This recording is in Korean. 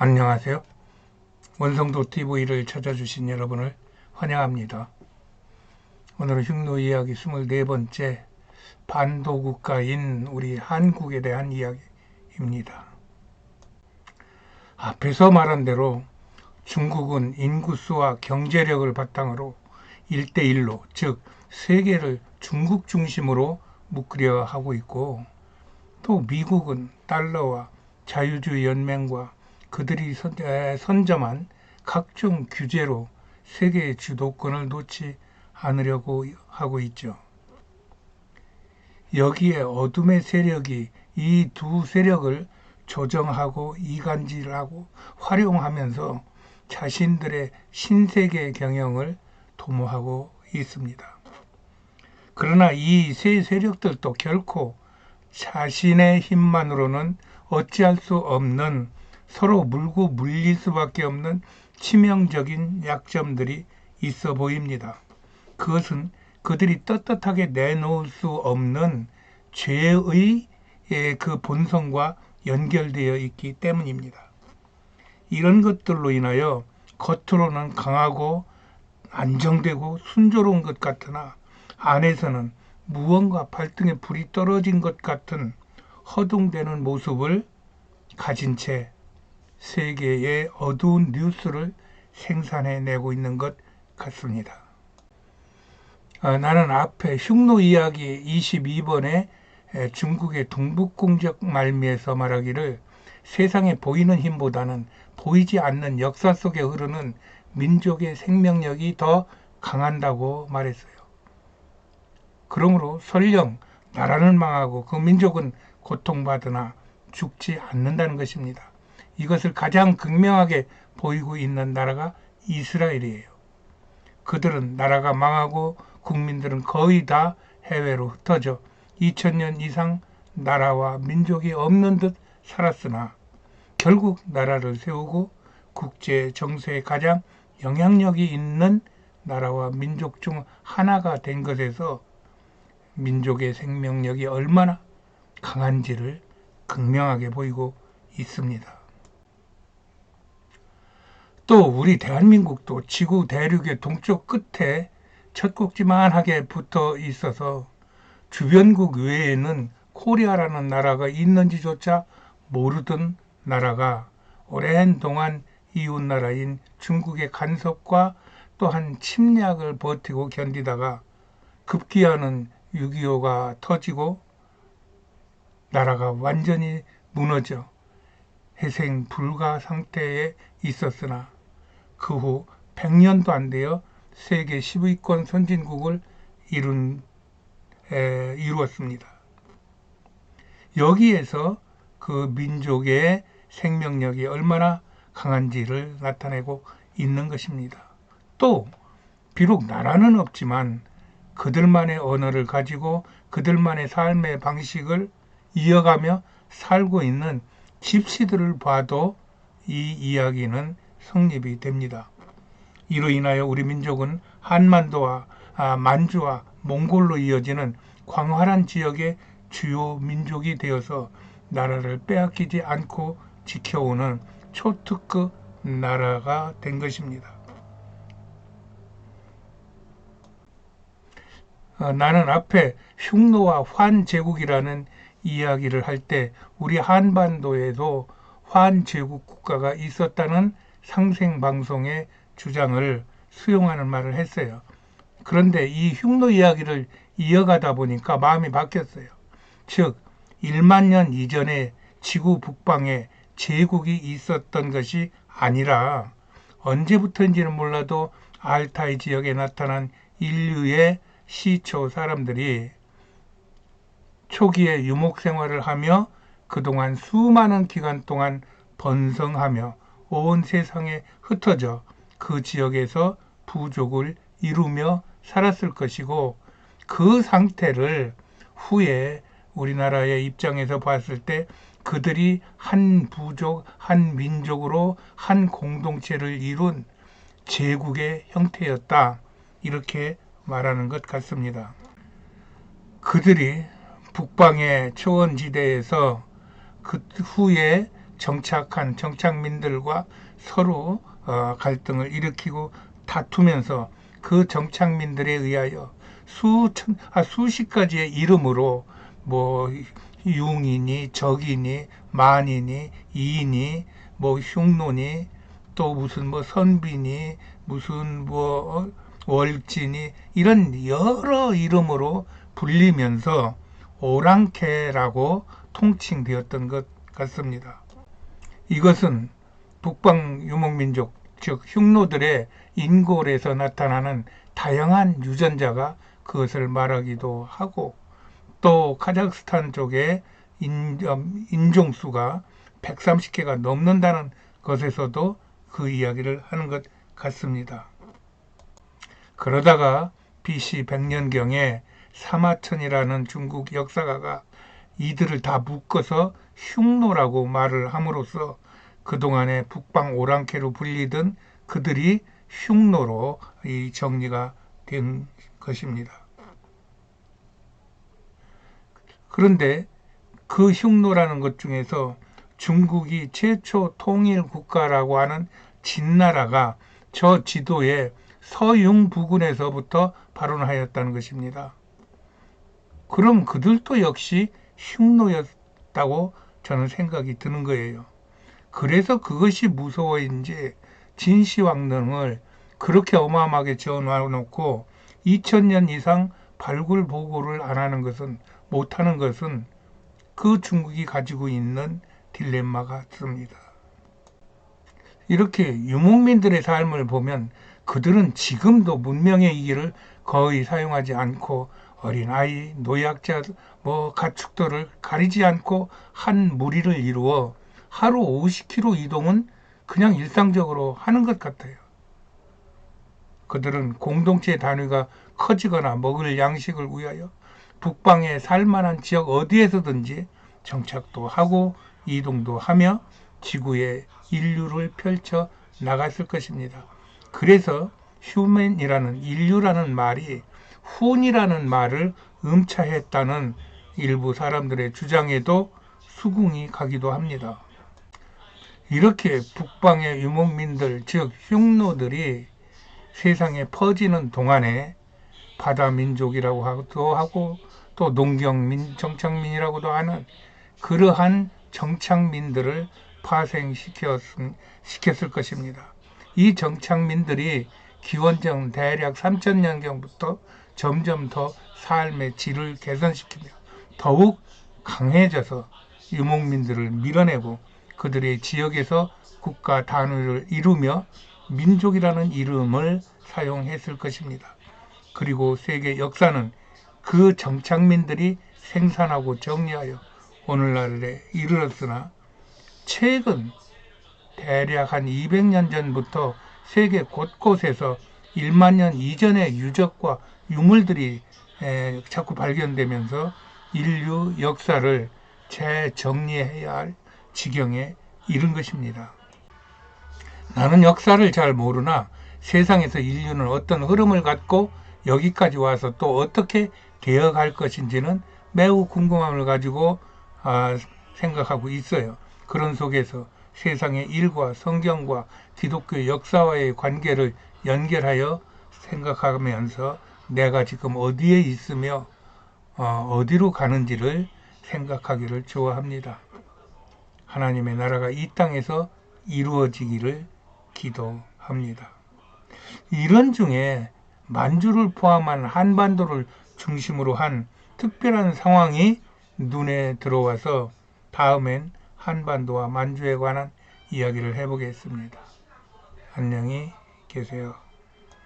안녕하세요. 원성도 TV를 찾아주신 여러분을 환영합니다. 오늘은 흉노 이야기 24번째 반도국가인 우리 한국에 대한 이야기입니다. 앞에서 말한 대로 중국은 인구수와 경제력을 바탕으로 1대1로, 즉 세계를 중국 중심으로 묶으려 하고 있고, 또 미국은 달러와 자유주의 연맹과 그들이 선점한 각종 규제로 세계의 주도권을 놓지 않으려고 하고 있죠. 여기에 어둠의 세력이 이 두 세력을 조정하고 이간질하고 활용하면서 자신들의 신세계 경영을 도모하고 있습니다. 그러나 이 세 세력들도 결코 자신의 힘만으로는 어찌할 수 없는, 서로 물고 물릴 수밖에 없는 치명적인 약점들이 있어 보입니다. 그것은 그들이 떳떳하게 내놓을 수 없는 죄의 그 본성과 연결되어 있기 때문입니다. 이런 것들로 인하여 겉으로는 강하고 안정되고 순조로운 것 같으나 안에서는 무언가 발등에 불이 떨어진 것 같은 허둥대는 모습을 가진 채 세계의 어두운 뉴스를 생산해내고 있는 것 같습니다. 나는 앞에 흉노 이야기 22번에 중국의 동북공적 말미에서 말하기를 세상에 보이는 힘보다는 보이지 않는 역사 속에 흐르는 민족의 생명력이 더 강한다고 말했어요. 그러므로 설령 나라는 망하고 그 민족은 고통받으나 죽지 않는다는 것입니다. 이것을 가장 극명하게 보이고 있는 나라가 이스라엘이에요. 그들은 나라가 망하고 국민들은 거의 다 해외로 흩어져 2000년 이상 나라와 민족이 없는 듯 살았으나 결국 나라를 세우고 국제 정세에 가장 영향력이 있는 나라와 민족 중 하나가 된 것에서 민족의 생명력이 얼마나 강한지를 극명하게 보이고 있습니다. 또 우리 대한민국도 지구 대륙의 동쪽 끝에 젖꼭지만하게 붙어 있어서 주변국 외에는 코리아라는 나라가 있는지조차 모르던 나라가 오랜 동안 이웃나라인 중국의 간섭과 또한 침략을 버티고 견디다가 급기야는 6.25가 터지고 나라가 완전히 무너져 회생 불가 상태에 있었으나 그 후 100년도 안 되어 세계 10위권 선진국을 이루었습니다. 여기에서 그 민족의 생명력이 얼마나 강한지를 나타내고 있는 것입니다. 또 비록 나라는 없지만 그들만의 언어를 가지고 그들만의 삶의 방식을 이어가며 살고 있는 집시들을 봐도 이 이야기는 성립이 됩니다. 이로 인하여 우리 민족은 한반도와 만주와 몽골로 이어지는 광활한 지역의 주요 민족이 되어서 나라를 빼앗기지 않고 지켜오는 초특급 나라가 된 것입니다. 나는 앞에 흉노와 환제국이라는 이야기를 할 때 우리 한반도에도 환제국 국가가 있었다는 상생방송의 주장을 수용하는 말을 했어요. 그런데 이 흉노 이야기를 이어가다 보니까 마음이 바뀌었어요. 즉 1만 년 이전에 지구 북방에 제국이 있었던 것이 아니라 언제부터인지는 몰라도 알타이 지역에 나타난 인류의 시초 사람들이 초기에 유목 생활을 하며 그동안 수많은 기간 동안 번성하며 온 세상에 흩어져 그 지역에서 부족을 이루며 살았을 것이고, 그 상태를 후에 우리나라의 입장에서 봤을 때 그들이 한 부족, 한 민족으로 한 공동체를 이룬 제국의 형태였다, 이렇게 말하는 것 같습니다. 그들이 북방의 초원지대에서 그 후에 정착한 정착민들과 서로 갈등을 일으키고 다투면서 그 정착민들에 의하여 수십 가지의 이름으로 뭐 융이니 적이니 만이니 이니 뭐 흉노니 또 무슨 뭐 선비니 무슨 뭐 월지니 이런 여러 이름으로 불리면서 오랑캐라고 통칭되었던 것 같습니다. 이것은 북방 유목민족 즉 흉노들의 인골에서 나타나는 다양한 유전자가 그것을 말하기도 하고 또 카자흐스탄 쪽에 인종수가 130개가 넘는다는 것에서도 그 이야기를 하는 것 같습니다. 그러다가 BC 100년경에 사마천이라는 중국 역사가가 이들을 다 묶어서 흉노라고 말을 함으로써 그동안에 북방 오랑캐로 불리던 그들이 흉노로 이 정리가 된 것입니다. 그런데 그 흉노라는 것 중에서 중국이 최초 통일 국가라고 하는 진나라가 저 지도에 서융 부근에서부터 발원하였다는 것입니다. 그럼 그들도 역시 흉노였다고 저는 생각이 드는 거예요. 그래서 그것이 무서워인지 진시황릉을 그렇게 어마어마하게 지어놔놓고 2000년 이상 발굴 보고를 안 하는 것은 못하는 것은 그 중국이 가지고 있는 딜레마 같습니다. 이렇게 유목민들의 삶을 보면 그들은 지금도 문명의 이기를 거의 사용하지 않고 어린아이, 노약자, 가축들을 가리지 않고 한 무리를 이루어 하루 50km 이동은 그냥 일상적으로 하는 것 같아요. 그들은 공동체 단위가 커지거나 먹을 양식을 위하여 북방에 살만한 지역 어디에서든지 정착도 하고 이동도 하며 지구에 인류를 펼쳐 나갔을 것입니다. 그래서 휴맨이라는 인류라는 말이 훈이라는 말을 음차했다는 일부 사람들의 주장에도 수긍이 가기도 합니다. 이렇게 북방의 유목민들 즉 흉노들이 세상에 퍼지는 동안에 바다민족이라고 하고 또 농경민, 정착민이라고도 하는 그러한 정착민들을 파생시켰을 것입니다. 이 정착민들이 기원전 대략 3000년경부터 점점 더 삶의 질을 개선시키며 더욱 강해져서 유목민들을 밀어내고 그들의 지역에서 국가 단위를 이루며 민족이라는 이름을 사용했을 것입니다. 그리고 세계 역사는 그 정착민들이 생산하고 정리하여 오늘날에 이르렀으나 최근 대략 한 200년 전부터 세계 곳곳에서 1만 년 이전의 유적과 유물들이 자꾸 발견되면서 인류 역사를 재정리해야 할 지경에 이른 것입니다. 나는 역사를 잘 모르나 세상에서 인류는 어떤 흐름을 갖고 여기까지 와서 또 어떻게 되어갈 것인지는 매우 궁금함을 가지고 생각하고 있어요. 그런 속에서 세상의 일과 성경과 기독교 역사와의 관계를 연결하여 생각하면서 내가 지금 어디에 있으며 어디로 가는지를 생각하기를 좋아합니다. 하나님의 나라가 이 땅에서 이루어지기를 기도합니다. 이런 중에 만주를 포함한 한반도를 중심으로 한 특별한 상황이 눈에 들어와서 다음엔 한반도와 만주에 관한 이야기를 해보겠습니다. 안녕히 계세요.